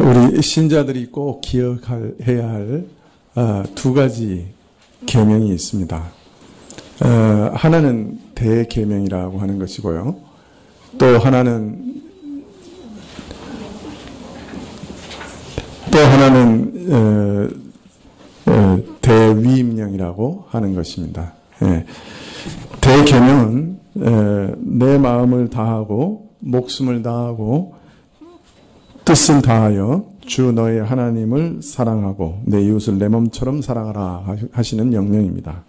우리 신자들이 꼭 기억해야 할 두 가지 계명이 있습니다. 하나는 대계명이라고 하는 것이고요. 또 하나는 대위임령이라고 하는 것입니다. 대계명은 내 마음을 다하고 목숨을 다하고 뜻을 다하여 주 너의 하나님을 사랑하고 내 이웃을 내 몸처럼 사랑하라 하시는 명령입니다.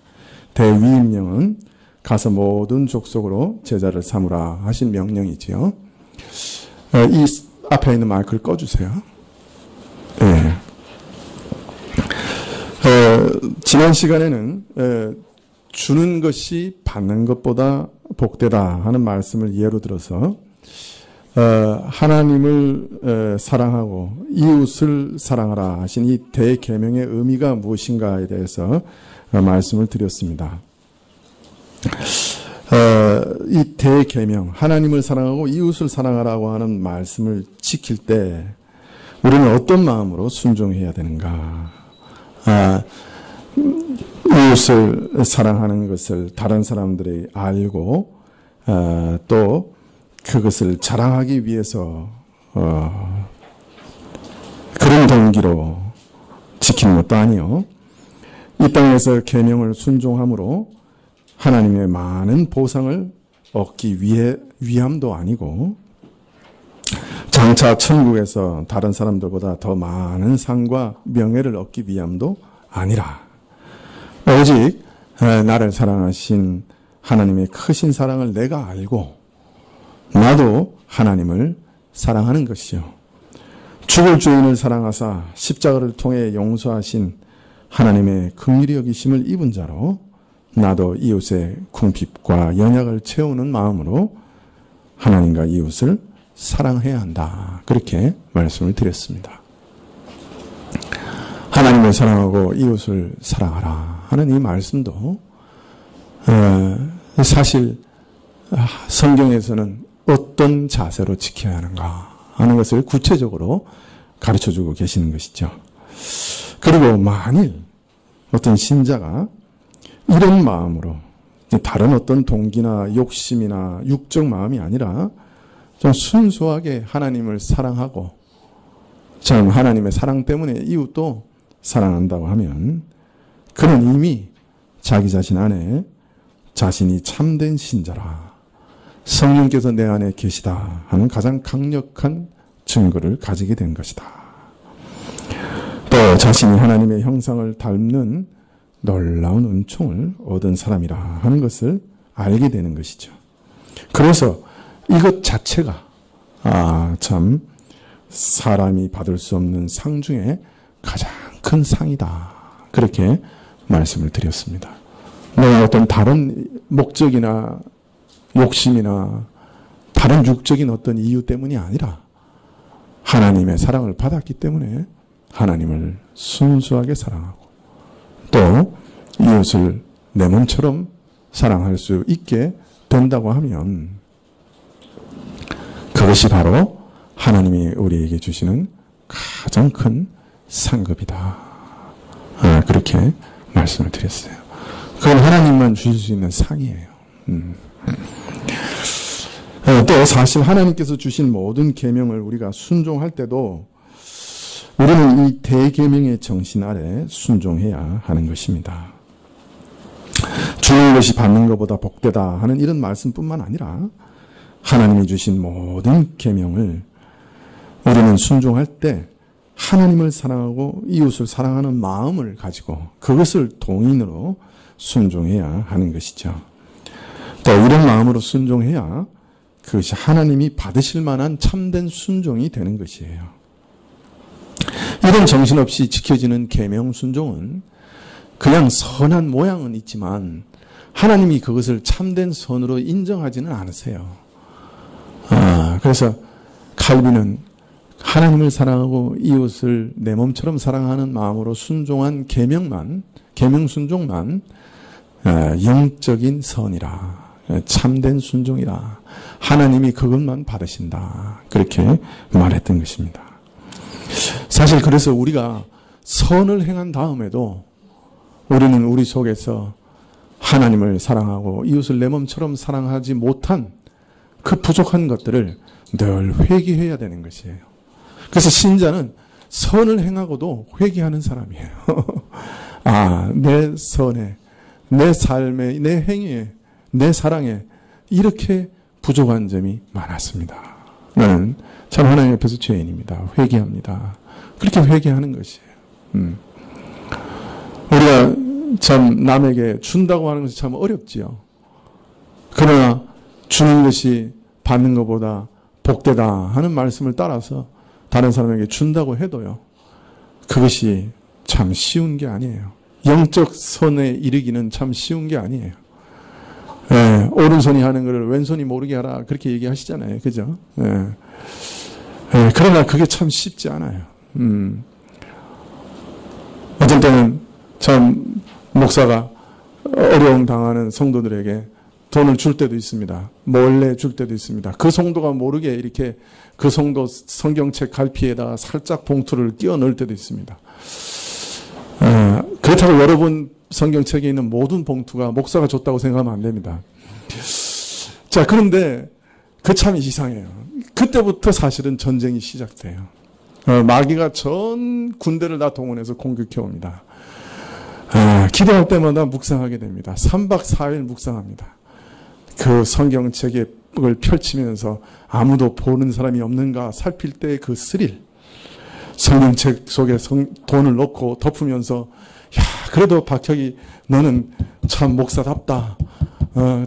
대위임령은 가서 모든 족속으로 제자를 삼으라 하신 명령이지요. 이 앞에 있는 마이크를 꺼주세요. 네. 지난 시간에는 주는 것이 받는 것보다 복되다 하는 말씀을 예로 들어서 하나님을 사랑하고 이웃을 사랑하라 하신 이 대계명의 의미가 무엇인가에 대해서 말씀을 드렸습니다. 이 대계명, 하나님을 사랑하고 이웃을 사랑하라고 하는 말씀을 지킬 때 우리는 어떤 마음으로 순종해야 되는가? 이웃을 사랑하는 것을 다른 사람들이 알고 또 그것을 자랑하기 위해서 그런 동기로 지키는 것도 아니요. 이 땅에서 계명을 순종함으로 하나님의 많은 보상을 얻기 위함도 아니고 장차 천국에서 다른 사람들보다 더 많은 상과 명예를 얻기 위함도 아니라 오직 나를 사랑하신 하나님의 크신 사랑을 내가 알고 나도 하나님을 사랑하는 것이요. 죽을 죄인을 사랑하사 십자가를 통해 용서하신 하나님의 긍휼히 여기심을 입은 자로 나도 이웃의 궁핍과 연약을 채우는 마음으로 하나님과 이웃을 사랑해야 한다. 그렇게 말씀을 드렸습니다. 하나님을 사랑하고 이웃을 사랑하라 하는 이 말씀도 사실 성경에서는 어떤 자세로 지켜야 하는가 하는 것을 구체적으로 가르쳐주고 계시는 것이죠. 그리고 만일 어떤 신자가 이런 마음으로 다른 어떤 동기나 욕심이나 육적 마음이 아니라 좀 순수하게 하나님을 사랑하고 참 하나님의 사랑 때문에 이웃도 사랑한다고 하면 그는 이미 자기 자신 안에 자신이 참된 신자라 성령께서 내 안에 계시다 하는 가장 강력한 증거를 가지게 된 것이다. 또 자신이 하나님의 형상을 닮는 놀라운 은총을 얻은 사람이라 하는 것을 알게 되는 것이죠. 그래서 이것 자체가 참 사람이 받을 수 없는 상 중에 가장 큰 상이다. 그렇게 말씀을 드렸습니다. 내가 어떤 다른 목적이나 욕심이나 다른 육적인 어떤 이유 때문이 아니라 하나님의 사랑을 받았기 때문에 하나님을 순수하게 사랑하고 또 이웃을 내 몸처럼 사랑할 수 있게 된다고 하면 그것이 바로 하나님이 우리에게 주시는 가장 큰 상급이다. 그렇게 말씀을 드렸어요. 그건 하나님만 주실 수 있는 상이에요. 또 사실 하나님께서 주신 모든 계명을 우리가 순종할 때도 우리는 이 대계명의 정신 아래 순종해야 하는 것입니다. 주는 것이 받는 것보다 복되다 하는 이런 말씀뿐만 아니라 하나님이 주신 모든 계명을 우리는 순종할 때 하나님을 사랑하고 이웃을 사랑하는 마음을 가지고 그것을 동인으로 순종해야 하는 것이죠. 또 이런 마음으로 순종해야 그것이 하나님이 받으실 만한 참된 순종이 되는 것이에요. 이런 정신없이 지켜지는 계명 순종은 그냥 선한 모양은 있지만 하나님이 그것을 참된 선으로 인정하지는 않으세요. 그래서 칼빈은 하나님을 사랑하고 이웃을 내 몸처럼 사랑하는 마음으로 순종한 계명 순종만 영적인 선이라 참된 순종이라 하나님이 그것만 받으신다. 그렇게 말했던 것입니다. 사실 그래서 우리가 선을 행한 다음에도 우리는 우리 속에서 하나님을 사랑하고 이웃을 내 몸처럼 사랑하지 못한 그 부족한 것들을 늘 회개해야 되는 것이에요. 그래서 신자는 선을 행하고도 회개하는 사람이에요. 아, 내 선에, 내 삶에, 내 행위에, 내 사랑에 이렇게 부족한 점이 많았습니다. 나는 참 하나님 앞에서 죄인입니다. 회개합니다. 그렇게 회개하는 것이에요. 우리가 참 남에게 준다고 하는 것이 참 어렵지요. 그러나 주는 것이 받는 것보다 복되다 하는 말씀을 따라서 다른 사람에게 준다고 해도요. 그것이 참 쉬운 게 아니에요. 영적 선에 이르기는 참 쉬운 게 아니에요. 예, 오른손이 하는 것을 왼손이 모르게 하라 그렇게 얘기하시잖아요. 그죠? 예. 예, 그러나 그게 참 쉽지 않아요. 어떤 때는 참 목사가 어려움 당하는 성도들에게 돈을 줄 때도 있습니다. 몰래 줄 때도 있습니다. 그 성도가 모르게 이렇게 그 성도 성경책 갈피에다가 살짝 봉투를 끼워 넣을 때도 있습니다. 그렇다고 여러분 성경책에 있는 모든 봉투가 목사가 줬다고 생각하면 안 됩니다. 자, 그런데 그 참 이상해요. 그때부터 사실은 전쟁이 시작돼요. 마귀가 전 군대를 다 동원해서 공격해 옵니다. 기도할 때마다 묵상하게 됩니다. 3박 4일 묵상합니다. 그 성경책을 펼치면서 아무도 보는 사람이 없는가 살필 때 그 스릴. 성경책 속에 돈을 넣고 덮으면서 야, 그래도 박혁이 너는 참 목사답다.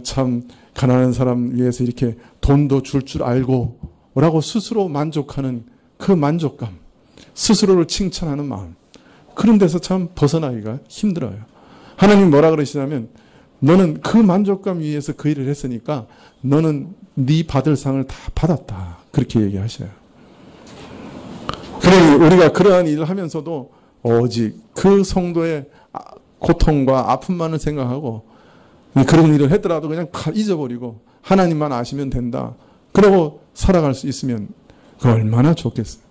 참 가난한 사람 위해서 이렇게 돈도 줄 줄 알고 라고 스스로 만족하는 그 만족감. 스스로를 칭찬하는 마음. 그런 데서 참 벗어나기가 힘들어요. 하나님 뭐라 그러시냐면 너는 그 만족감 위에서 그 일을 했으니까 너는 네 받을 상을 다 받았다. 그렇게 얘기하셔요. 그러니 우리가 그러한 일을 하면서도 오직 그 성도의 고통과 아픔만을 생각하고 그런 일을 했더라도 그냥 잊어버리고 하나님만 아시면 된다. 그러고 살아갈 수 있으면 그 얼마나 좋겠어요.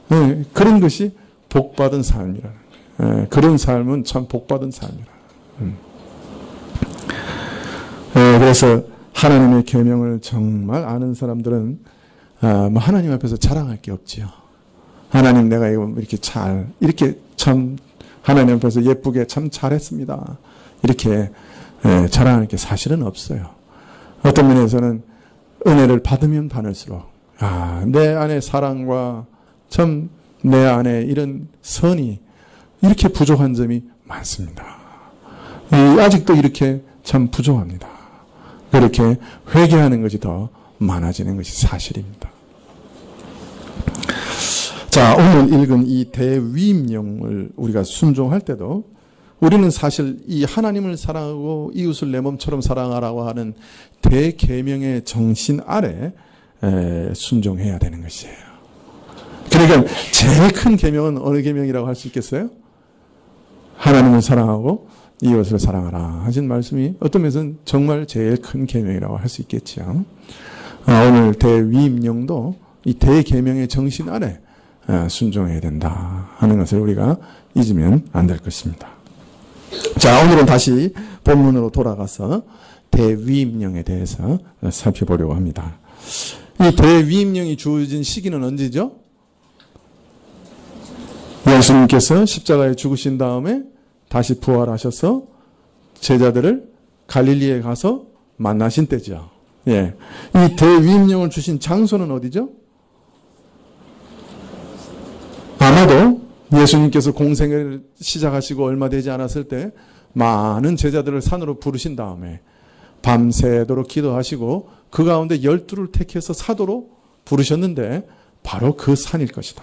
네, 그런 것이 복받은 삶이라. 네, 그런 삶은 참 복받은 삶이라. 그래서 하나님의 계명을 정말 아는 사람들은 뭐 하나님 앞에서 자랑할 게 없지요. 하나님 내가 이거 이렇게 참 하나님 앞에서 예쁘게 참 잘했습니다. 이렇게 자랑할 게 사실은 없어요. 어떤 면에서는 은혜를 받으면 받을수록 내 안에 사랑과 참 내 안에 이런 선이 이렇게 부족한 점이 많습니다. 아직도 이렇게 참 부족합니다. 그렇게 회개하는 것이 더 많아지는 것이 사실입니다. 자, 오늘 읽은 이 대위임령을 우리가 순종할 때도 우리는 사실 이 하나님을 사랑하고 이웃을 내 몸처럼 사랑하라고 하는 대계명의 정신 아래 순종해야 되는 것이에요. 그러니까 제일 큰 계명은 어느 계명이라고 할 수 있겠어요? 하나님을 사랑하고 이웃을 사랑하라 하신 말씀이 어떤 면에서는 정말 제일 큰 계명이라고 할 수 있겠지요. 오늘 대위임령도 이 대계명의 정신 아래 순종해야 된다 하는 것을 우리가 잊으면 안 될 것입니다. 자, 오늘은 다시 본문으로 돌아가서 대위임령에 대해서 살펴보려고 합니다. 이 대위임령이 주어진 시기는 언제죠? 예수님께서 십자가에 죽으신 다음에 다시 부활하셔서 제자들을 갈릴리에 가서 만나신 때죠. 예. 이 대위임령을 주신 장소는 어디죠? 아마도 예수님께서 공생을 시작하시고 얼마 되지 않았을 때 많은 제자들을 산으로 부르신 다음에 밤새도록 기도하시고 그 가운데 12를 택해서 사도로 부르셨는데 바로 그 산일 것이다.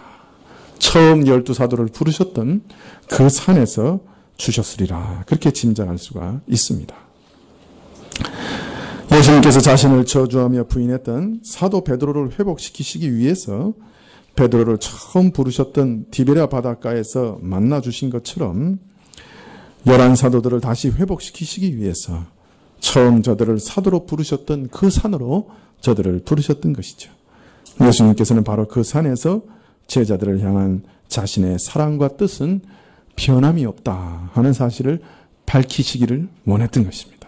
처음 12사도를 부르셨던 그 산에서 주셨으리라. 그렇게 짐작할 수가 있습니다. 예수님께서 자신을 저주하며 부인했던 사도 베드로를 회복시키시기 위해서 베드로를 처음 부르셨던 디베랴 바닷가에서 만나주신 것처럼 11사도들을 다시 회복시키시기 위해서 처음 저들을 사도로 부르셨던 그 산으로 저들을 부르셨던 것이죠. 예수님께서는 바로 그 산에서 제자들을 향한 자신의 사랑과 뜻은 변함이 없다 하는 사실을 밝히시기를 원했던 것입니다.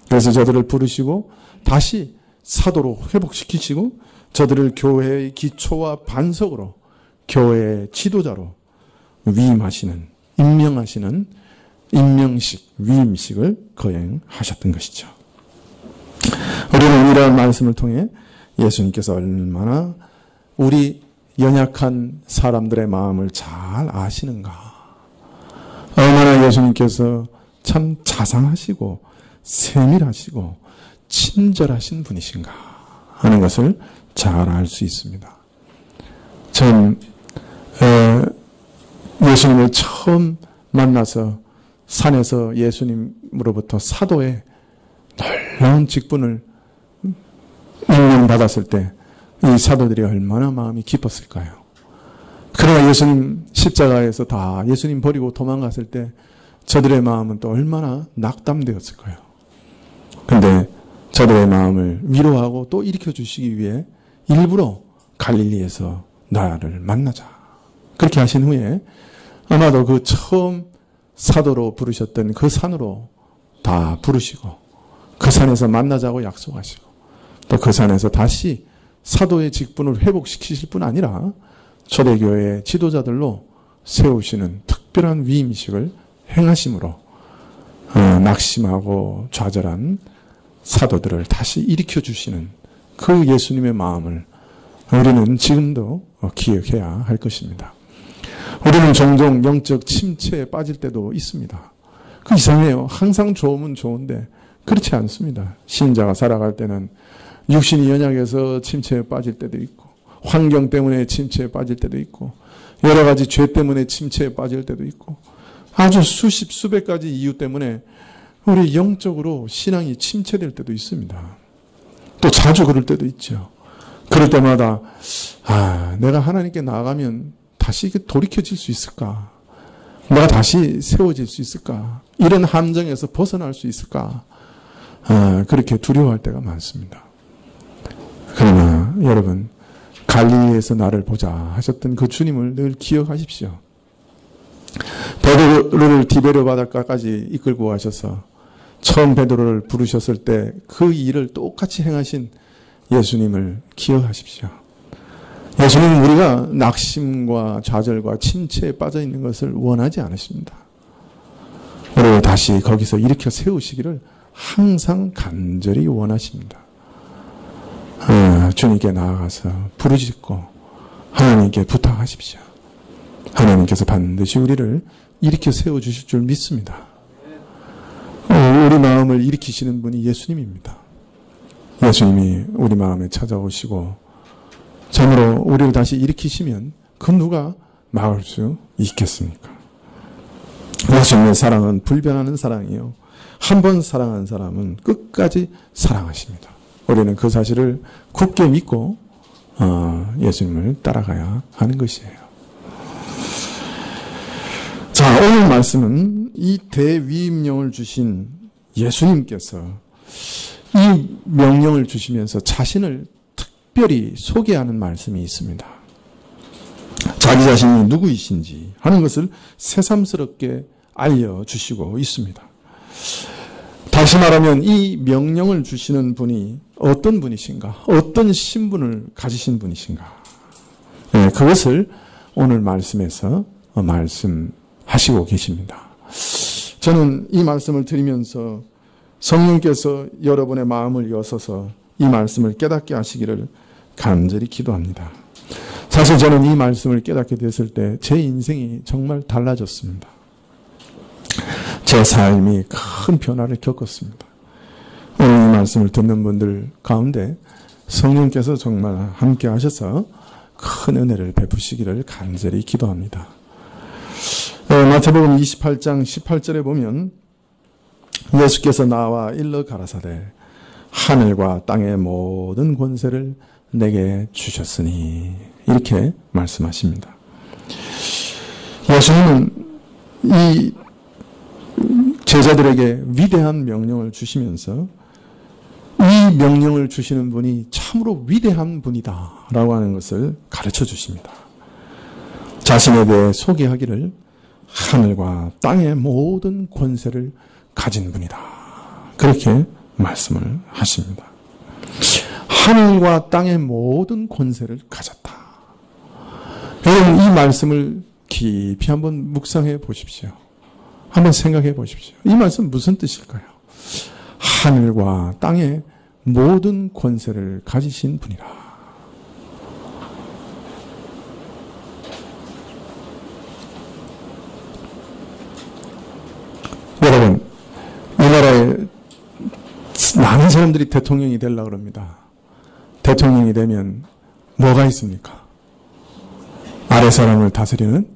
그래서 저들을 부르시고 다시 사도로 회복시키시고 저들을 교회의 기초와 반석으로 교회의 지도자로 위임하시는, 임명하시는 임명식, 위임식을 거행하셨던 것이죠. 우리는 이러한 말씀을 통해 예수님께서 얼마나 우리 연약한 사람들의 마음을 잘 아시는가, 얼마나 예수님께서 참 자상하시고 세밀하시고 친절하신 분이신가 하는 것을 잘 알 수 있습니다. 전 예수님을 처음 만나서 산에서 예수님으로부터 사도의 놀라운 직분을 임명받았을 때 이 사도들이 얼마나 마음이 기뻤을까요? 그러나 예수님 십자가에서 다 예수님 버리고 도망갔을 때 저들의 마음은 또 얼마나 낙담되었을까요? 그런데 저들의 마음을 위로하고 또 일으켜 주시기 위해 일부러 갈릴리에서 나를 만나자, 그렇게 하신 후에 아마도 그 처음 사도로 부르셨던 그 산으로 다 부르시고 그 산에서 만나자고 약속하시고 또 그 산에서 다시 사도의 직분을 회복시키실 뿐 아니라 초대교회의 지도자들로 세우시는 특별한 위임식을 행하심으로 낙심하고 좌절한 사도들을 다시 일으켜 주시는 그 예수님의 마음을 우리는 지금도 기억해야 할 것입니다. 우리는 종종 영적 침체에 빠질 때도 있습니다. 그 이상해요. 항상 좋으면 좋은데 그렇지 않습니다. 신자가 살아갈 때는 육신이 연약해서 침체에 빠질 때도 있고, 환경 때문에 침체에 빠질 때도 있고, 여러 가지 죄 때문에 침체에 빠질 때도 있고, 아주 수십 수백 가지 이유 때문에 우리 영적으로 신앙이 침체될 때도 있습니다. 또 자주 그럴 때도 있죠. 그럴 때마다 내가 하나님께 나아가면 다시 돌이켜질 수 있을까? 내가 다시 세워질 수 있을까? 이런 함정에서 벗어날 수 있을까? 그렇게 두려워할 때가 많습니다. 그러나 여러분, 갈릴리에서 나를 보자 하셨던 그 주님을 늘 기억하십시오. 베드로를 디베르 바닷가까지 이끌고 가셔서 처음 베드로를 부르셨을 때 그 일을 똑같이 행하신 예수님을 기억하십시오. 예수님은 우리가 낙심과 좌절과 침체에 빠져 있는 것을 원하지 않으십니다. 우리를 다시 거기서 일으켜 세우시기를 항상 간절히 원하십니다. 주님께 나아가서 부르짖고 하나님께 부탁하십시오. 하나님께서 반드시 우리를 일으켜 세워주실 줄 믿습니다. 우리 마음을 일으키시는 분이 예수님입니다. 예수님이 우리 마음에 찾아오시고 참으로 우리를 다시 일으키시면 그 누가 막을 수 있겠습니까? 예수님의 사랑은 불변하는 사랑이요, 한 번 사랑한 사람은 끝까지 사랑하십니다. 우리는 그 사실을 굳게 믿고 예수님을 따라가야 하는 것이에요. 자, 오늘 말씀은 이 대위임령을 주신 예수님께서 이 명령을 주시면서 자신을 특별히 소개하는 말씀이 있습니다. 자기 자신이 누구이신지 하는 것을 새삼스럽게 알려주시고 있습니다. 다시 말하면 이 명령을 주시는 분이 어떤 분이신가, 어떤 신분을 가지신 분이신가, 그것을 오늘 말씀에서 말씀하시고 계십니다. 저는 이 말씀을 드리면서 성령께서 여러분의 마음을 여서서 이 말씀을 깨닫게 하시기를 간절히 기도합니다. 사실 저는 이 말씀을 깨닫게 됐을 때 제 인생이 정말 달라졌습니다. 제 삶이 큰 변화를 겪었습니다. 오늘 이 말씀을 듣는 분들 가운데 성령께서 정말 함께 하셔서 큰 은혜를 베푸시기를 간절히 기도합니다. 마태복음 28장 18절에 보면 예수께서 나와 일러 가라사대 하늘과 땅의 모든 권세를 내게 주셨으니, 이렇게 말씀하십니다. 예수님은 이 제자들에게 위대한 명령을 주시면서 이 명령을 주시는 분이 참으로 위대한 분이다 라고 하는 것을 가르쳐 주십니다. 자신에 대해 소개하기를 하늘과 땅의 모든 권세를 가진 분이다. 그렇게 말씀을 하십니다. 하늘과 땅의 모든 권세를 가졌다. 여러분, 이 말씀을 깊이 한번 묵상해 보십시오. 한번 생각해 보십시오. 이 말씀 무슨 뜻일까요? 하늘과 땅의 모든 권세를 가지신 분이라. 여러분, 이 나라에 많은 사람들이 대통령이 되려고 그럽니다. 대통령이 되면 뭐가 있습니까? 아래 사람을 다스리는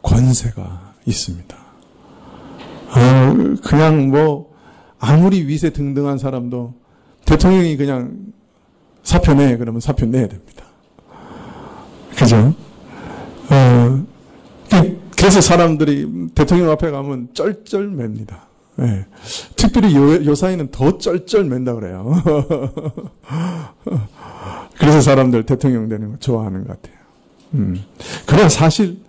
권세가 있습니다. 그냥 뭐 아무리 위세 등등한 사람도 대통령이 그냥 사표 내 그러면 사표 내야 됩니다. 그죠? 그래서 사람들이 대통령 앞에 가면 쩔쩔맵니다. 네. 특별히 요 사이는 더 쩔쩔맨다 그래요. 그래서 사람들 대통령 되는 거 좋아하는 것 같아요. 그러나 사실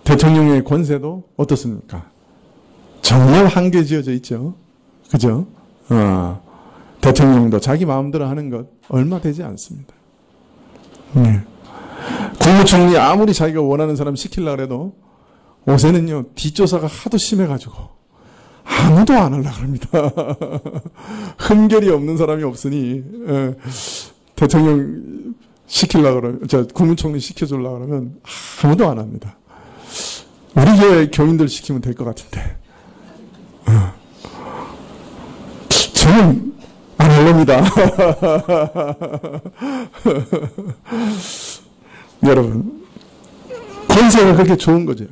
대통령의 권세도 어떻습니까? 정말 한계 지어져 있죠. 그죠? 대통령도 자기 마음대로 하는 것 얼마 되지 않습니다. 국무총리 아무리 자기가 원하는 사람 시키려고 해도 요새는요, 뒷조사가 하도 심해가지고 아무도 안 하려고 합니다. 흠결이 없는 사람이 없으니 대통령 시키려고 그러면, 국무총리 시켜주려고 그러면 아무도 안 합니다. 우리 교회 교인들 시키면 될 것 같은데. 저는 안 할랍니다. 여러분, 권세가 그렇게 좋은 거죠.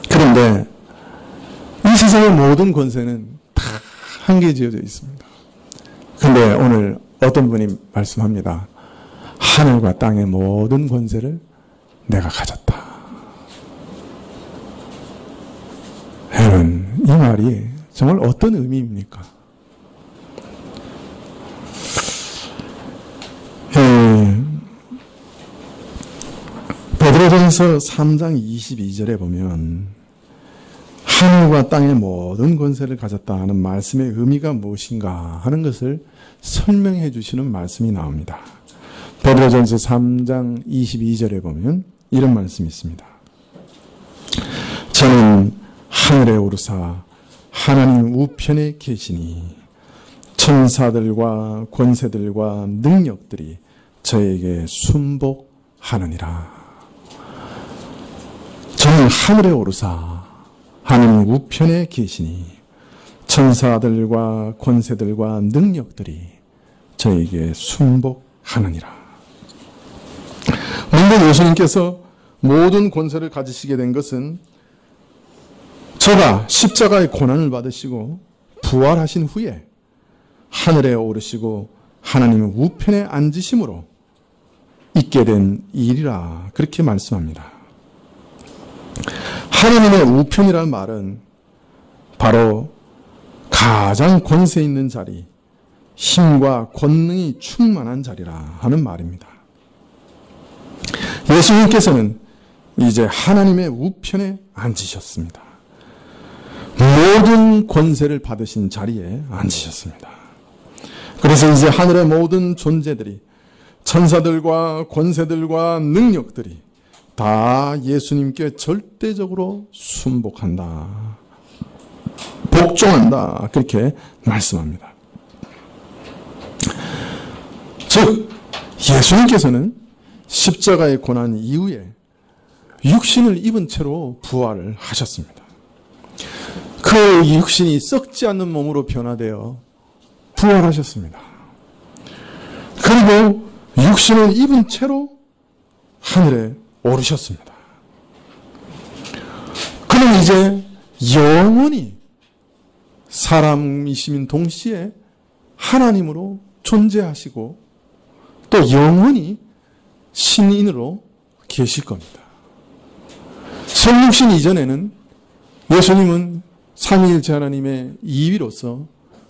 그런데 이 세상의 모든 권세는 다 한계에 지어져 있습니다. 그런데 오늘 어떤 분이 말씀합니다. 하늘과 땅의 모든 권세를 내가 가졌다. 여러분, 이 말이 정말 어떤 의미입니까? 베드로전서 3장 22절에 보면 하늘과 땅의 모든 권세를 가졌다 하는 말씀의 의미가 무엇인가 하는 것을 설명해 주시는 말씀이 나옵니다. 베드로전서 3장 22절에 보면 이런 말씀이 있습니다. 저는 하늘에 오르사 하나님 우편에 계시니 천사들과 권세들과 능력들이 저에게 순복하느니라. 저는 하늘에 오르사 하나님 우편에 계시니 천사들과 권세들과 능력들이 저에게 순복하느니라. 먼저 예수님께서 모든 권세를 가지시게 된 것은 저가 십자가의 고난을 받으시고 부활하신 후에 하늘에 오르시고 하나님의 우편에 앉으심으로 있게 된 일이라 그렇게 말씀합니다. 하나님의 우편이라는 말은 바로 가장 권세 있는 자리, 힘과 권능이 충만한 자리라 하는 말입니다. 예수님께서는 이제 하나님의 우편에 앉으셨습니다. 모든 권세를 받으신 자리에 앉으셨습니다. 그래서 이제 하늘의 모든 존재들이, 천사들과 권세들과 능력들이 다 예수님께 절대적으로 순복한다, 복종한다, 그렇게 말씀합니다. 즉 예수님께서는 십자가의 고난 이후에 육신을 입은 채로 부활을 하셨습니다. 그 육신이 썩지 않는 몸으로 변화되어 부활하셨습니다. 그리고 육신을 입은 채로 하늘에 오르셨습니다. 그럼 이제 영원히 사람이시민 동시에 하나님으로 존재하시고 또 영원히 신인으로 계실 겁니다. 성육신 이전에는 예수님은 삼위일체 하나님의 이위로서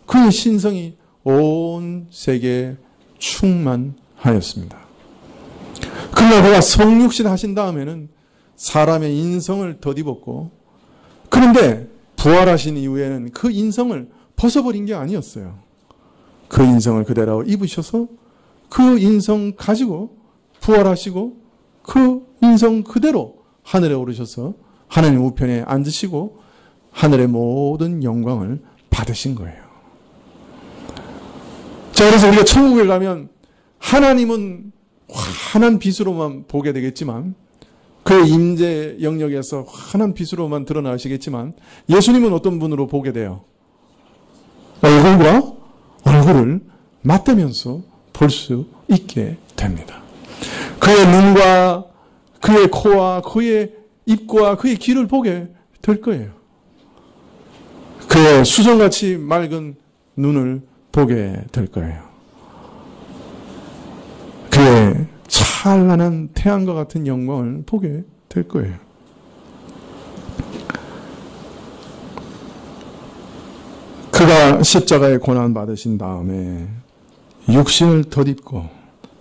그의 신성이 온 세계에 충만하였습니다. 그러나 그가 성육신 하신 다음에는 사람의 인성을 덧입었고, 그런데 부활하신 이후에는 그 인성을 벗어버린 게 아니었어요. 그 인성을 그대로 입으셔서 그 인성 가지고 부활하시고 그 인성 그대로 하늘에 오르셔서 하나님 우편에 앉으시고 하늘의 모든 영광을 받으신 거예요. 자, 그래서 우리가 천국에 가면 하나님은 환한 빛으로만 보게 되겠지만, 그의 임재 영역에서 환한 빛으로만 드러나시겠지만, 예수님은 어떤 분으로 보게 돼요? 얼굴과 얼굴을 맞대면서 볼 수 있게 됩니다. 그의 눈과 그의 코와 그의 입과 그의 귀를 보게 될 거예요. 그의 수정같이 맑은 눈을 보게 될 거예요. 그의 찬란한 태양과 같은 영광을 보게 될 거예요. 그가 십자가에 고난 받으신 다음에 육신을 덧입고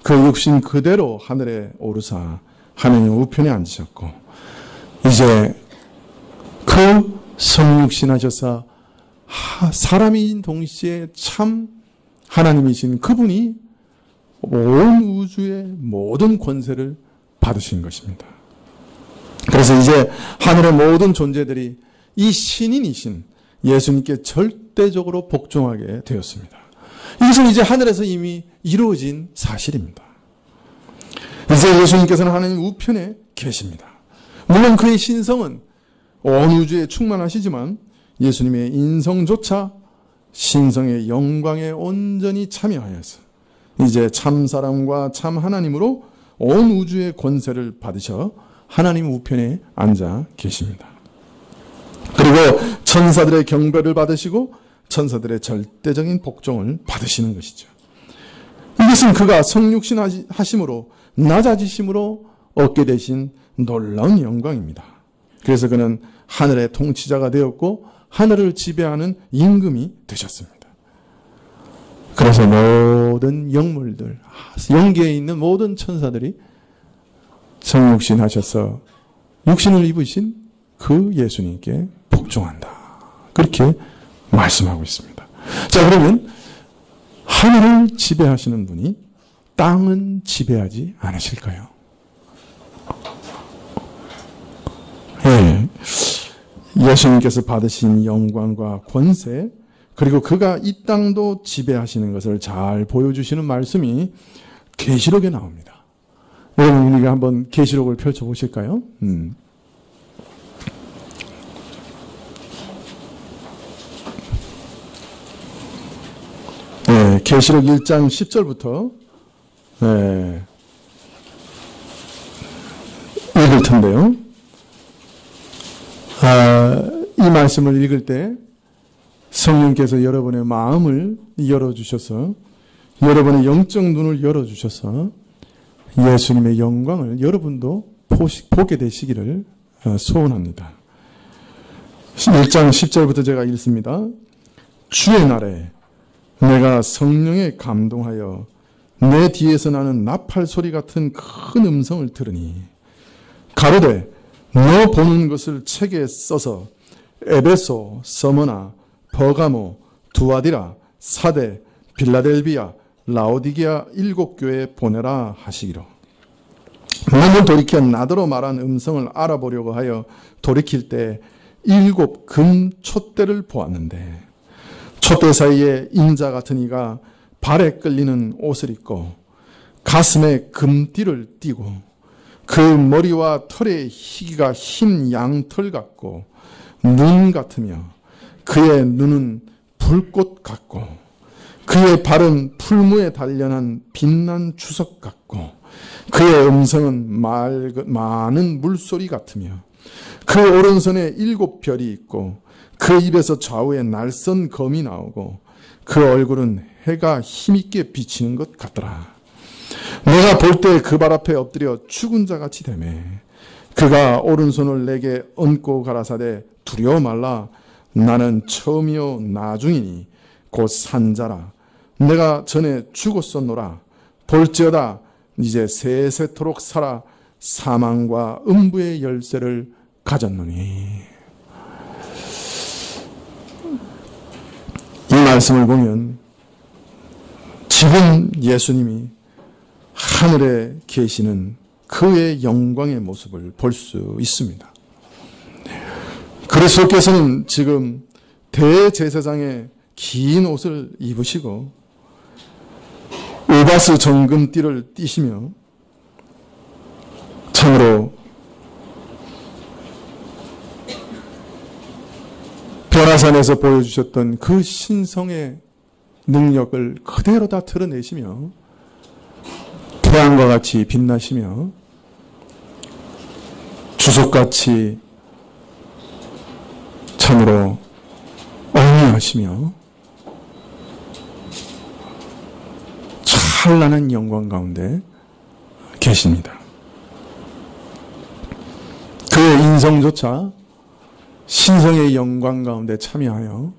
그 육신 그대로 하늘에 오르사 하나님 우편에 앉으셨고, 이제 그 성육신 하셔서 사람인 동시에 참 하나님이신 그분이 온 우주의 모든 권세를 받으신 것입니다. 그래서 이제 하늘의 모든 존재들이 이 신인이신 예수님께 절대적으로 복종하게 되었습니다. 이것은 이제 하늘에서 이미 이루어진 사실입니다. 이제 예수님께서는 하나님 우편에 계십니다. 물론 그의 신성은 온 우주에 충만하시지만 예수님의 인성조차 신성의 영광에 온전히 참여하여서 이제 참 사람과 참 하나님으로 온 우주의 권세를 받으셔 하나님 우편에 앉아 계십니다. 그리고 천사들의 경배를 받으시고 천사들의 절대적인 복종을 받으시는 것이죠. 이것은 그가 성육신 하심으로 낮아지심으로 얻게 되신 놀라운 영광입니다. 그래서 그는 하늘의 통치자가 되었고 하늘을 지배하는 임금이 되셨습니다. 그래서 모든 영물들, 영계에 있는 모든 천사들이 성육신 하셔서 육신을 입으신 그 예수님께 복종한다. 그렇게 말씀하고 있습니다. 자, 그러면 하늘을 지배하시는 분이 땅은 지배하지 않으실까요? 네. 예수님께서 받으신 영광과 권세, 그리고 그가 이 땅도 지배하시는 것을 잘 보여주시는 말씀이 계시록에 나옵니다. 여러분, 우리가 한번 계시록을 펼쳐보실까요? 네, 계시록 1장 10절부터 읽을 텐데요. 이 말씀을 읽을 때 성령께서 여러분의 마음을 열어주셔서 여러분의 영적 눈을 열어주셔서 예수님의 영광을 여러분도 보게 되시기를 소원합니다. 1장 10절부터 제가 읽습니다. 주의 날에 내가 성령에 감동하여 내 뒤에서 나는 나팔 소리 같은 큰 음성을 들으니 가로되 너 보는 것을 책에 써서 에베소, 서머나, 버가모, 두아디라, 사데, 빌라델비아, 라오디게아 7교회에 보내라 하시기로. 눈을 돌이켜 나더러 말한 음성을 알아보려고 하여 돌이킬 때 7 금 촛대를 보았는데 촛대 사이에 인자 같은 이가 발에 끌리는 옷을 입고 가슴에 금띠를 띠고 그 머리와 털의 희기가 흰 양털 같고 눈 같으며 그의 눈은 불꽃 같고 그의 발은 풀무에 단련한 빛난 주석 같고 그의 음성은 많은 물소리 같으며 그 오른손에 7 별이 있고 그 입에서 좌우에 날선 검이 나오고 그 얼굴은 해가 힘있게 비치는 것 같더라. 내가 볼 때 그 발 앞에 엎드려 죽은 자 같이 되매 그가 오른손을 내게 얹고 가라사대 두려워 말라. 나는 처음이요 나중이니 곧 산자라. 내가 전에 죽었었노라. 볼지어다 이제 세세토록 살아 사망과 음부의 열쇠를 가졌노니. 이 말씀을 보면 지금 예수님이 하늘에 계시는 그의 영광의 모습을 볼 수 있습니다. 그리스도께서는 지금 대제사장의 긴 옷을 입으시고 우바스 정금띠를 띠시며 참으로 변화산에서 보여주셨던 그 신성의 능력을 그대로 다 드러내시며 태양과 같이 빛나시며 주석같이 참으로 영리하시며 찬란한 영광 가운데 계십니다. 그의 인성조차 신성의 영광 가운데 참여하여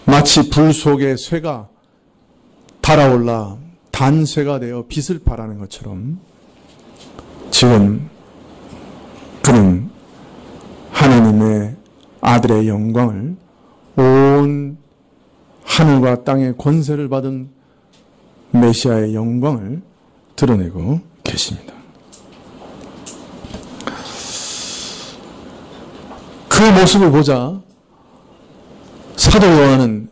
마치 불 속의 쇠가 달아올라 단쇠가 되어 빛을 발하는 것처럼 지금 그는 하나님의 아들의 영광을 온 하늘과 땅의 권세를 받은 메시아의 영광을 드러내고 계십니다. 그 모습을 보자 사도 요한은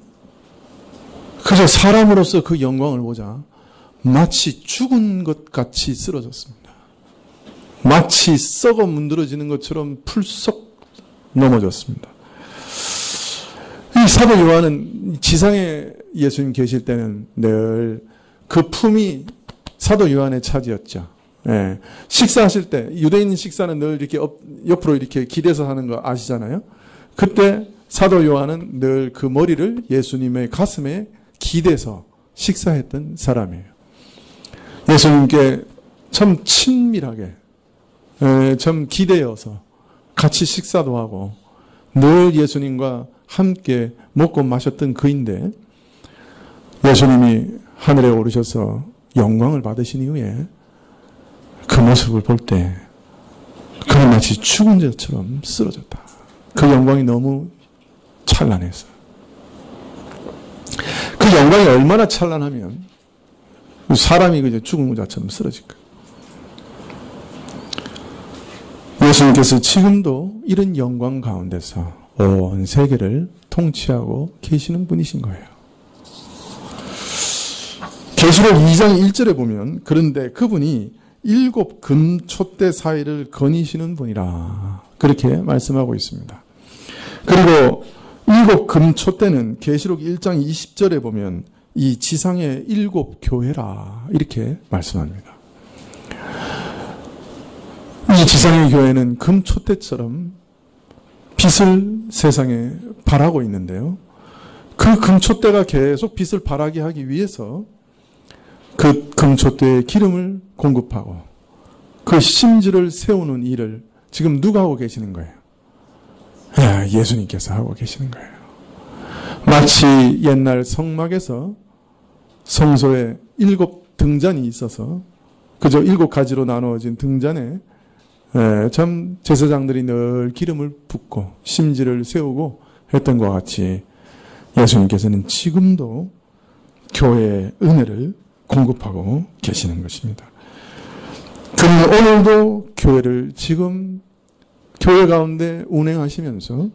그저 사람으로서 그 영광을 보자 마치 죽은 것 같이 쓰러졌습니다. 마치 썩어 문드러지는 것처럼 풀썩 넘어졌습니다. 이 사도 요한은 지상에 예수님 계실 때는 늘 그 품이 사도 요한의 차지였죠. 예. 식사하실 때 유대인 식사는 늘 이렇게 옆으로 이렇게 기대서 하는 거 아시잖아요. 그때 사도 요한은 늘 그 머리를 예수님의 가슴에 기대서 식사했던 사람이에요. 예수님께 참 친밀하게 참 기대어서 같이 식사도 하고 늘 예수님과 함께 먹고 마셨던 그인데 예수님이 하늘에 오르셔서 영광을 받으신 이후에 그 모습을 볼 때 그는 마치 죽은 자처럼 쓰러졌다. 그 영광이 너무 찬란해서. 그 영광이 얼마나 찬란하면 사람이 그저 죽은 자처럼 쓰러질까. 예수님께서 지금도 이런 영광 가운데서 온 세계를 통치하고 계시는 분이신 거예요. 계시록 2장 1절에 보면 그런데 그분이 7 금촛대 사이를 거니시는 분이라 그렇게 말씀하고 있습니다. 그리고 7 금촛대는 계시록 1장 20절에 보면 이 지상의 7 교회라 이렇게 말씀합니다. 이 지상의 교회는 금촛대처럼 빛을 세상에 발하고 있는데요. 그 금촛대가 계속 빛을 발하게 하기 위해서 그 금촛대에 기름을 공급하고 그 심지를 세우는 일을 지금 누가 하고 계시는 거예요? 예수님께서 하고 계시는 거예요. 마치 옛날 성막에서 성소에 7 등잔이 있어서 그저 7가지로 나누어진 등잔에 참 제사장들이 늘 기름을 붓고 심지를 세우고 했던 것과 같이 예수님께서는 지금도 교회의 은혜를 공급하고 계시는 것입니다. 그는 오늘도 교회를 지금 교회 가운데 운행하시면서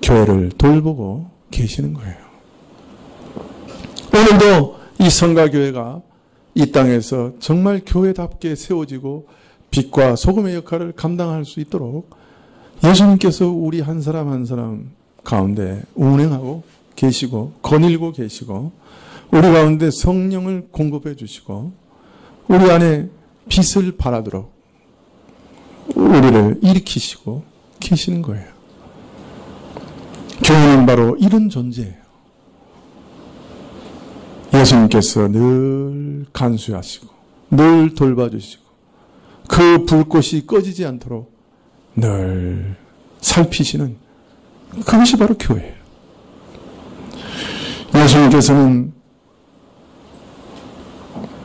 교회를 돌보고 계시는 거예요. 오늘도 이 성가교회가 이 땅에서 정말 교회답게 세워지고 빛과 소금의 역할을 감당할 수 있도록 예수님께서 우리 한 사람 한 사람 가운데 운행하고 계시고 거닐고 계시고 우리 가운데 성령을 공급해 주시고 우리 안에 빛을 발하도록 우리를 일으키시고 계시는 거예요. 교회는 바로 이런 존재예요. 예수님께서 늘 간수하시고 늘 돌봐주시고 그 불꽃이 꺼지지 않도록 늘 살피시는 그것이 바로 교회예요. 예수님께서는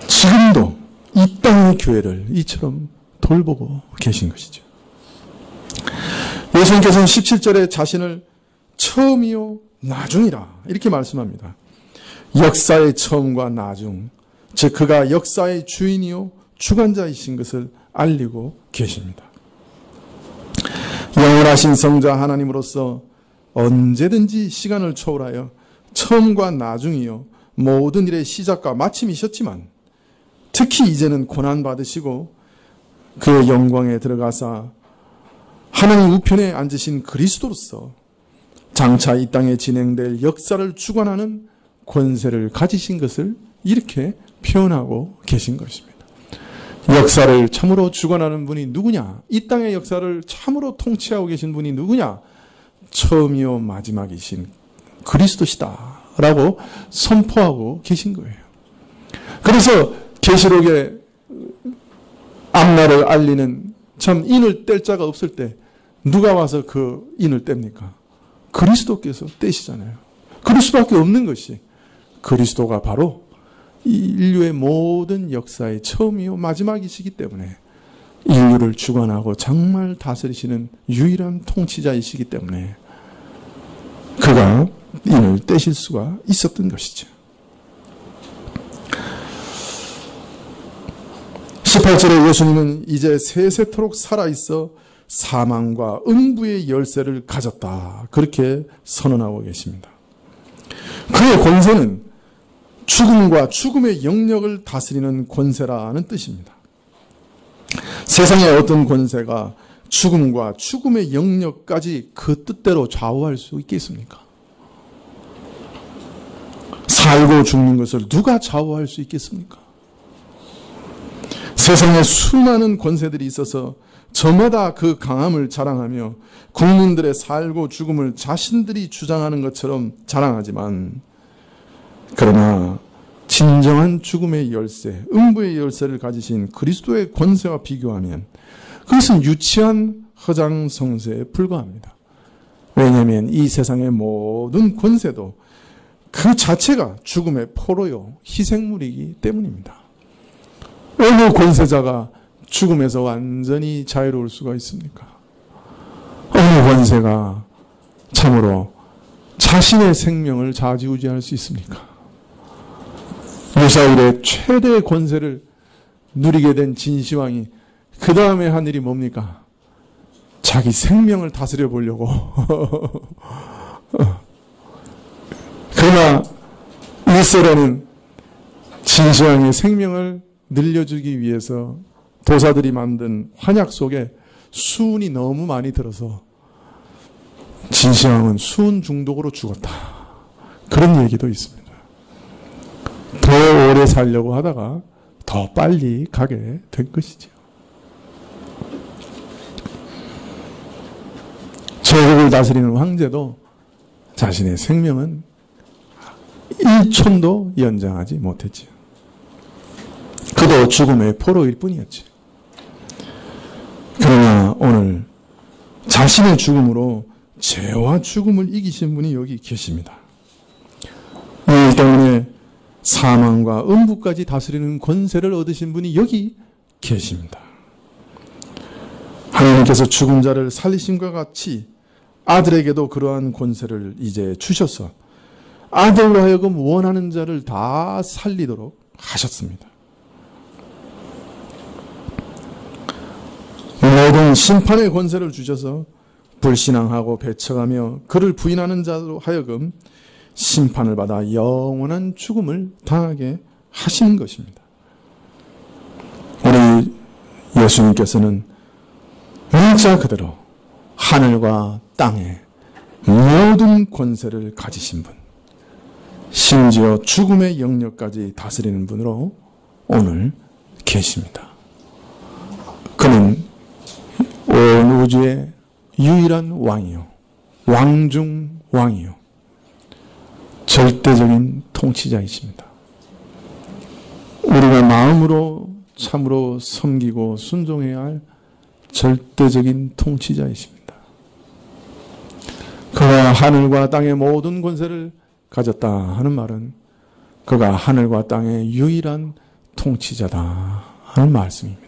지금도 이 땅의 교회를 이처럼 돌보고 계신 것이죠. 예수님께서는 17절에 자신을 처음이요 나중이라 이렇게 말씀합니다. 역사의 처음과 나중, 즉 그가 역사의 주인이요 주관자이신 것을 알리고 계십니다. 영원하신 성자 하나님으로서 언제든지 시간을 초월하여 처음과 나중이요 모든 일의 시작과 마침이셨지만 특히 이제는 고난받으시고 그의 영광에 들어가사 하나님 우편에 앉으신 그리스도로서 장차 이 땅에 진행될 역사를 주관하는 권세를 가지신 것을 이렇게 표현하고 계신 것입니다. 역사를 참으로 주관하는 분이 누구냐? 이 땅의 역사를 참으로 통치하고 계신 분이 누구냐? 처음이요 마지막이신 그리스도시다 라고 선포하고 계신 거예요. 그래서 계시록의 앞날을 알리는 참 인을 뗄 자가 없을 때 누가 와서 그 인을 뗍니까? 그리스도께서 떼시잖아요. 그럴 수밖에 없는 것이 그리스도가 바로 이 인류의 모든 역사의 처음이요 마지막이시기 때문에 인류를 주관하고 정말 다스리시는 유일한 통치자이시기 때문에 그가 인을 떼실 수가 있었던 것이죠. 18절에 예수님은 이제 세세토록 살아있어 사망과 음부의 열쇠를 가졌다. 그렇게 선언하고 계십니다. 그의 권세는 죽음과 죽음의 영역을 다스리는 권세라는 뜻입니다. 세상의 어떤 권세가 죽음과 죽음의 영역까지 그 뜻대로 좌우할 수 있겠습니까? 살고 죽는 것을 누가 좌우할 수 있겠습니까? 세상에 수많은 권세들이 있어서 저마다 그 강함을 자랑하며 국민들의 살고 죽음을 자신들이 주장하는 것처럼 자랑하지만 그러나 진정한 죽음의 열쇠, 음부의 열쇠를 가지신 그리스도의 권세와 비교하면 그것은 유치한 허장성세에 불과합니다. 왜냐하면 이 세상의 모든 권세도 그 자체가 죽음의 포로요, 희생물이기 때문입니다. 어느 권세자가 죽음에서 완전히 자유로울 수가 있습니까? 어느 권세가 참으로 자신의 생명을 좌지우지할 수 있습니까? 유사일의 최대의 권세를 누리게 된 진시황이 그 다음에 한 일이 뭡니까? 자기 생명을 다스려 보려고. 그러나 일설에는 진시황의 생명을 늘려주기 위해서 도사들이 만든 환약 속에 수은이 너무 많이 들어서 진시황은 수은 중독으로 죽었다. 그런 얘기도 있습니다. 더 오래 살려고 하다가 더 빨리 가게 된 것이죠. 제국을 다스리는 황제도 자신의 생명은 1촌도 연장하지 못했지요. 그도 죽음의 포로일 뿐이었지. 그러나 오늘 자신의 죽음으로 죄와 죽음을 이기신 분이 여기 계십니다. 이 때문에 사망과 음부까지 다스리는 권세를 얻으신 분이 여기 계십니다. 하나님께서 죽은 자를 살리심과 같이 아들에게도 그러한 권세를 이제 주셔서 아들로 하여금 원하는 자를 다 살리도록 하셨습니다. 모든 심판의 권세를 주셔서 불신앙하고 배척하며 그를 부인하는 자로 하여금 심판을 받아 영원한 죽음을 당하게 하시는 것입니다. 우리 예수님께서는 문자 그대로 하늘과 땅의 모든 권세를 가지신 분, 심지어 죽음의 영역까지 다스리는 분으로 오늘 계십니다. 그는 온 우주의 유일한 왕이요, 왕 중 왕이요, 절대적인 통치자이십니다. 우리가 마음으로 참으로 섬기고 순종해야 할 절대적인 통치자이십니다. 그가 하늘과 땅의 모든 권세를 가졌다 하는 말은 그가 하늘과 땅의 유일한 통치자다 하는 말씀입니다.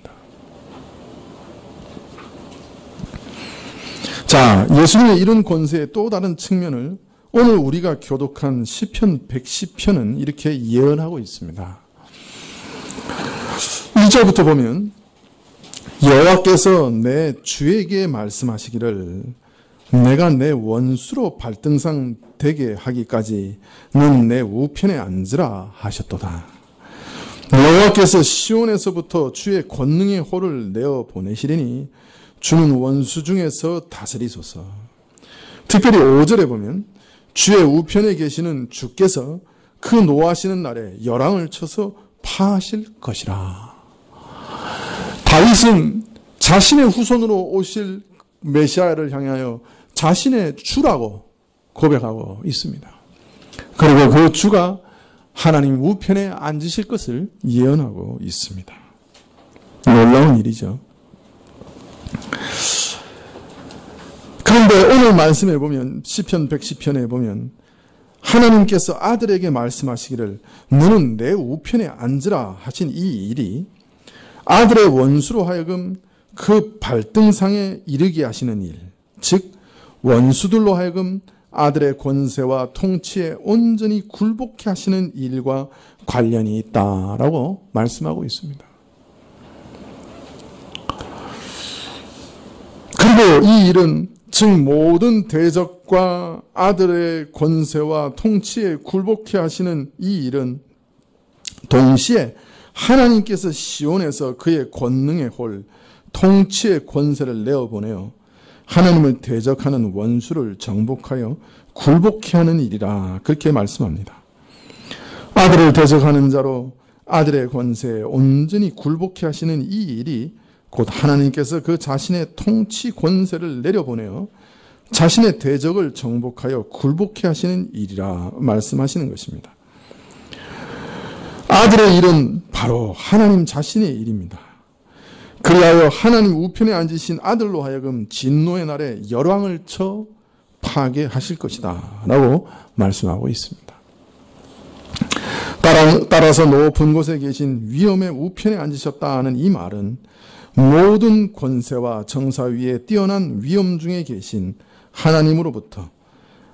자, 예수님의 이런 권세의 또 다른 측면을 오늘 우리가 교독한 시편 110편은 이렇게 예언하고 있습니다. 1절부터 보면 여호와께서 내 주에게 말씀하시기를 내가 내 원수로 발등상 되게 하기까지 넌 내 우편에 앉으라 하셨도다. 여호와께서 시온에서부터 주의 권능의 호를 내어 보내시리니 주는 원수 중에서 다스리소서. 특별히 5절에 보면 주의 우편에 계시는 주께서 그 노하시는 날에 열왕을 쳐서 파하실 것이라. 다윗은 자신의 후손으로 오실 메시아를 향하여 자신의 주라고 고백하고 있습니다. 그리고 그 주가 하나님 우편에 앉으실 것을 예언하고 있습니다. 놀라운 일이죠. 그런데 오늘 말씀에 보면 시편 110편에 보면 하나님께서 아들에게 말씀하시기를 너는 내 우편에 앉으라 하신 이 일이 아들의 원수로 하여금 그 발등상에 이르게 하시는 일, 즉 원수들로 하여금 아들의 권세와 통치에 온전히 굴복케 하시는 일과 관련이 있다라고 말씀하고 있습니다. 그리고 이 일은 즉 모든 대적과 아들의 권세와 통치에 굴복케 하시는 이 일은 동시에 하나님께서 시온에서 그의 권능의 홀, 통치의 권세를 내어보내어 하나님을 대적하는 원수를 정복하여 굴복케 하는 일이라 그렇게 말씀합니다. 아들을 대적하는 자로 아들의 권세에 온전히 굴복케 하시는 이 일이 곧 하나님께서 그 자신의 통치 권세를 내려보내어 자신의 대적을 정복하여 굴복케 하시는 일이라 말씀하시는 것입니다. 아들의 일은 바로 하나님 자신의 일입니다. 그리하여 하나님 우편에 앉으신 아들로 하여금 진노의 날에 열왕을 쳐 파괴하실 것이다 라고 말씀하고 있습니다. 따라서 높은 곳에 계신 위엄의 우편에 앉으셨다 하는 이 말은 모든 권세와 정사 위에 뛰어난 위엄 중에 계신 하나님으로부터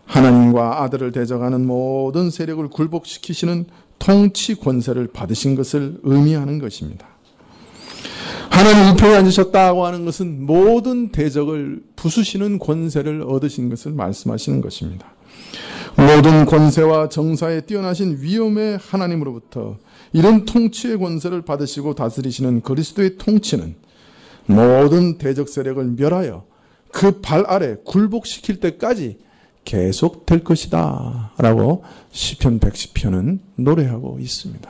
하나님과 아들을 대적하는 모든 세력을 굴복시키시는 통치 권세를 받으신 것을 의미하는 것입니다. 하나님 우편에 앉으셨다고 하는 것은 모든 대적을 부수시는 권세를 얻으신 것을 말씀하시는 것입니다. 모든 권세와 정사에 뛰어나신 위엄의 하나님으로부터 이런 통치의 권세를 받으시고 다스리시는 그리스도의 통치는 모든 대적 세력을 멸하여 그 발 아래 굴복시킬 때까지 계속될 것이다 라고 시편 110편은 노래하고 있습니다.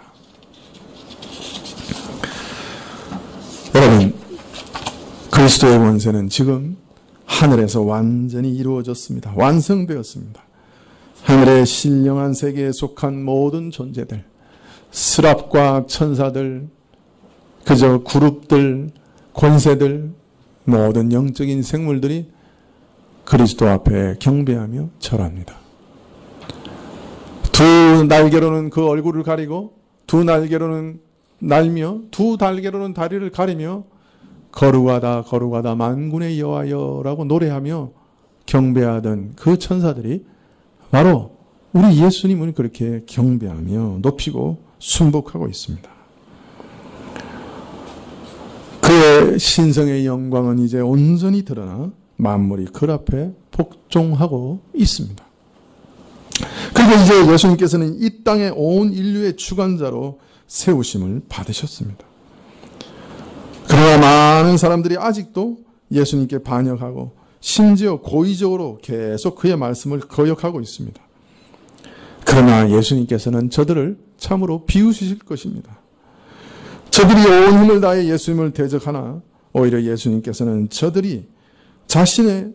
여러분, 그리스도의 권세는 지금 하늘에서 완전히 이루어졌습니다. 완성되었습니다. 하늘의 신령한 세계에 속한 모든 존재들, 스랍과 천사들, 그저 그룹들, 권세들, 모든 영적인 생물들이 그리스도 앞에 경배하며 절합니다. 두 날개로는 그 얼굴을 가리고 두 날개로는 날며 두 날개로는 다리를 가리며 거룩하다 거룩하다 만군의 여호와여라고 노래하며 경배하던 그 천사들이 바로 우리 예수님을 그렇게 경배하며 높이고 순복하고 있습니다. 그의 신성의 영광은 이제 온전히 드러나 만물이 그 앞에 복종하고 있습니다. 그리고 이제 예수님께서는 이 땅의 온 인류의 주관자로 세우심을 받으셨습니다. 그러나 많은 사람들이 아직도 예수님께 반역하고 심지어 고의적으로 계속 그의 말씀을 거역하고 있습니다. 그러나 예수님께서는 저들을 참으로 비우실 것입니다. 저들이 온 힘을 다해 예수님을 대적하나 오히려 예수님께서는 저들이 자신의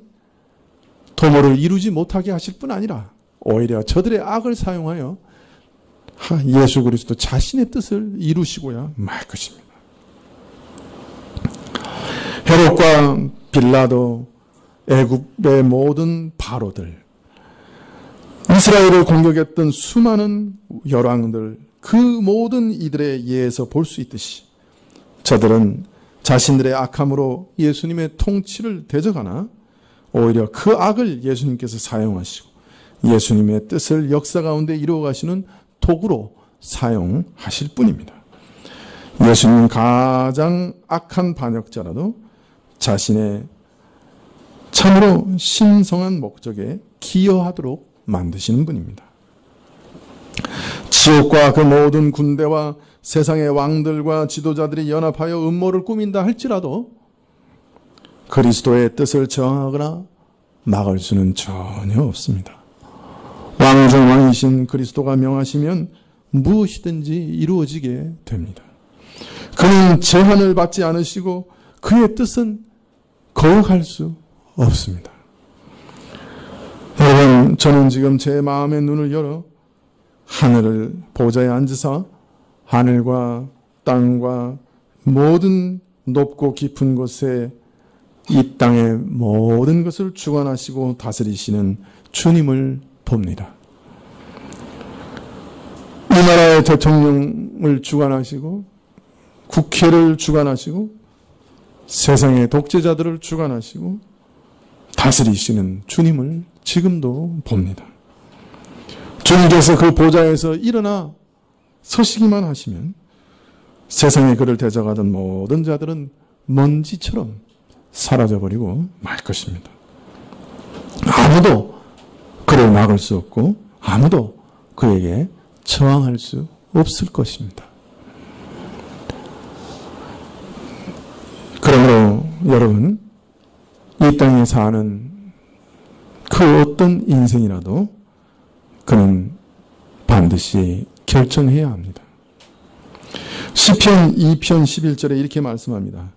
도모를 이루지 못하게 하실 뿐 아니라 오히려 저들의 악을 사용하여 예수 그리스도 자신의 뜻을 이루시고야 말 것입니다. 헤롯과 빌라도, 애굽의 모든 바로들, 이스라엘을 공격했던 수많은 열왕들, 그 모든 이들의 예에서 볼 수 있듯이 저들은 자신들의 악함으로 예수님의 통치를 대적하나 오히려 그 악을 예수님께서 사용하시고 예수님의 뜻을 역사 가운데 이루어 가시는 도구로 사용하실 뿐입니다. 예수님은 가장 악한 반역자라도 자신의 참으로 신성한 목적에 기여하도록 만드시는 분입니다. 지옥과 그 모든 군대와 세상의 왕들과 지도자들이 연합하여 음모를 꾸민다 할지라도 그리스도의 뜻을 저항하거나 막을 수는 전혀 없습니다. 왕 중 왕이신 그리스도가 명하시면 무엇이든지 이루어지게 됩니다. 그는 제한을 받지 않으시고 그의 뜻은 거역할 수 없습니다. 여러분, 저는 지금 제 마음의 눈을 열어 하늘을 보좌에 앉으사 하늘과 땅과 모든 높고 깊은 곳에 이 땅의 모든 것을 주관하시고 다스리시는 주님을 봅니다. 이 나라의 대통령을 주관하시고 국회를 주관하시고 세상의 독재자들을 주관하시고 다스리시는 주님을 지금도 봅니다. 주님께서 그 보좌에서 일어나 서시기만 하시면 세상에 그를 대적하던 모든 자들은 먼지처럼 사라져버리고 말 것입니다. 아무도 그를 막을 수 없고 아무도 그에게 저항할 수 없을 것입니다. 그러므로 여러분, 이 땅에 사는 그 어떤 인생이라도 그는 반드시 결정해야 합니다. 시편 2편 11절에 이렇게 말씀합니다.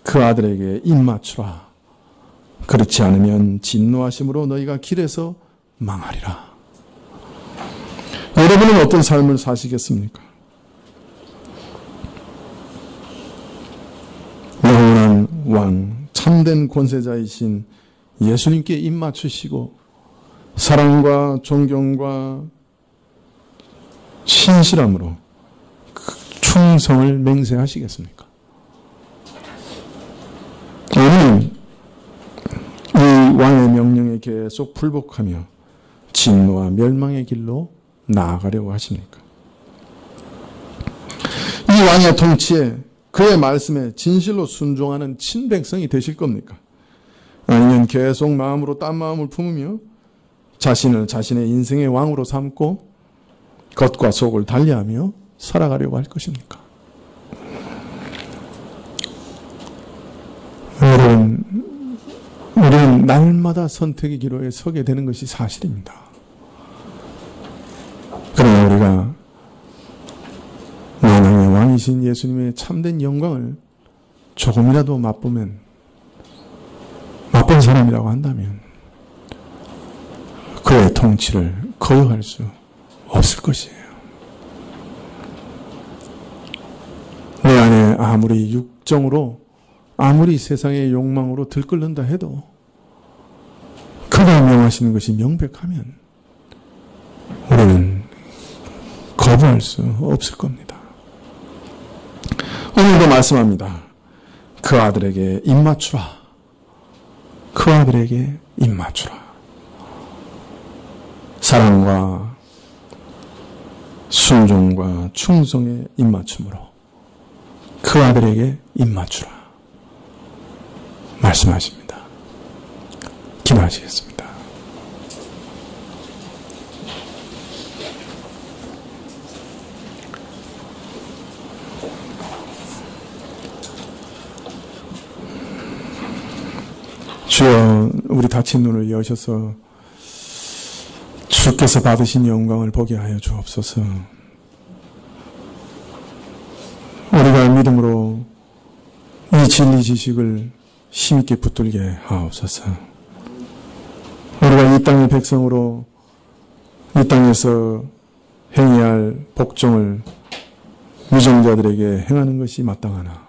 그 아들에게 입맞추라. 그렇지 않으면 진노하심으로 너희가 길에서 망하리라. 여러분은 어떤 삶을 사시겠습니까? 영원한 왕, 참된 권세자이신 예수님께 입맞추시고 사랑과 존경과 신실함으로 충성을 맹세하시겠습니까? 아니면 이 왕의 명령에 계속 불복하며 진노와 멸망의 길로 나아가려고 하십니까? 이 왕의 통치에 그의 말씀에 진실로 순종하는 친백성이 되실 겁니까? 아니면 계속 마음으로 딴 마음을 품으며 자신을 자신의 인생의 왕으로 삼고 겉과 속을 달리하며 살아가려고 할 것입니까? 여러분, 우리는 날마다 선택의 기로에 서게 되는 것이 사실입니다. 그러나 우리가 만왕의 왕이신 예수님의 참된 영광을 조금이라도 맛본 사람이라고 한다면 그의 통치를 거역할 수 없을 것이에요. 내 안에 아무리 육정으로 아무리 세상의 욕망으로 들끓는다 해도 그가 명하시는 것이 명백하면 우리는 거부할 수 없을 겁니다. 오늘도 말씀합니다. 그 아들에게 입맞추라. 그 아들에게 입맞추라. 사랑과 순종과 충성의 입맞춤으로 그 아들에게 입맞추라 말씀하십니다. 기도하시겠습니다. 주여, 우리 다친 눈을 여셔서 주께서 받으신 영광을 보게 하여 주옵소서. 우리가 믿음으로 이 진리 지식을 힘있게 붙들게 하옵소서. 우리가 이 땅의 백성으로 이 땅에서 행해야 할 복종을 유정자들에게 행하는 것이 마땅하나,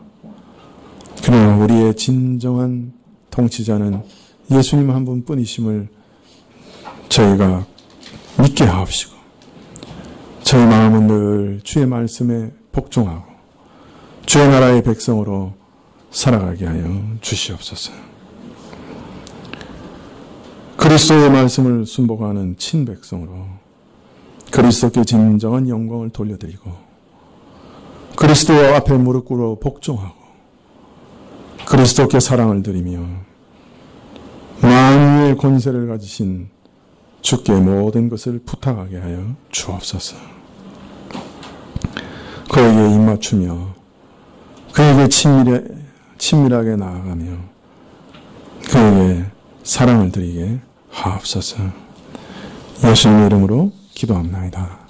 그러나 우리의 진정한 통치자는 예수님 한 분뿐이심을 저희가 믿게 하옵시고, 저희 마음은 늘 주의 말씀에 복종하고 주의 나라의 백성으로 살아가게 하여 주시옵소서. 그리스도의 말씀을 순복하는 친백성으로 그리스도께 진정한 영광을 돌려드리고 그리스도 앞에 무릎 꿇어 복종하고 그리스도께 사랑을 드리며 만유의 권세를 가지신 주께 모든 것을 부탁하게 하여 주옵소서. 그에게 입맞추며 그에게 친밀하게 나아가며 그에게 사랑을 드리게 하옵소서. 예수님의 이름으로 기도합나이다.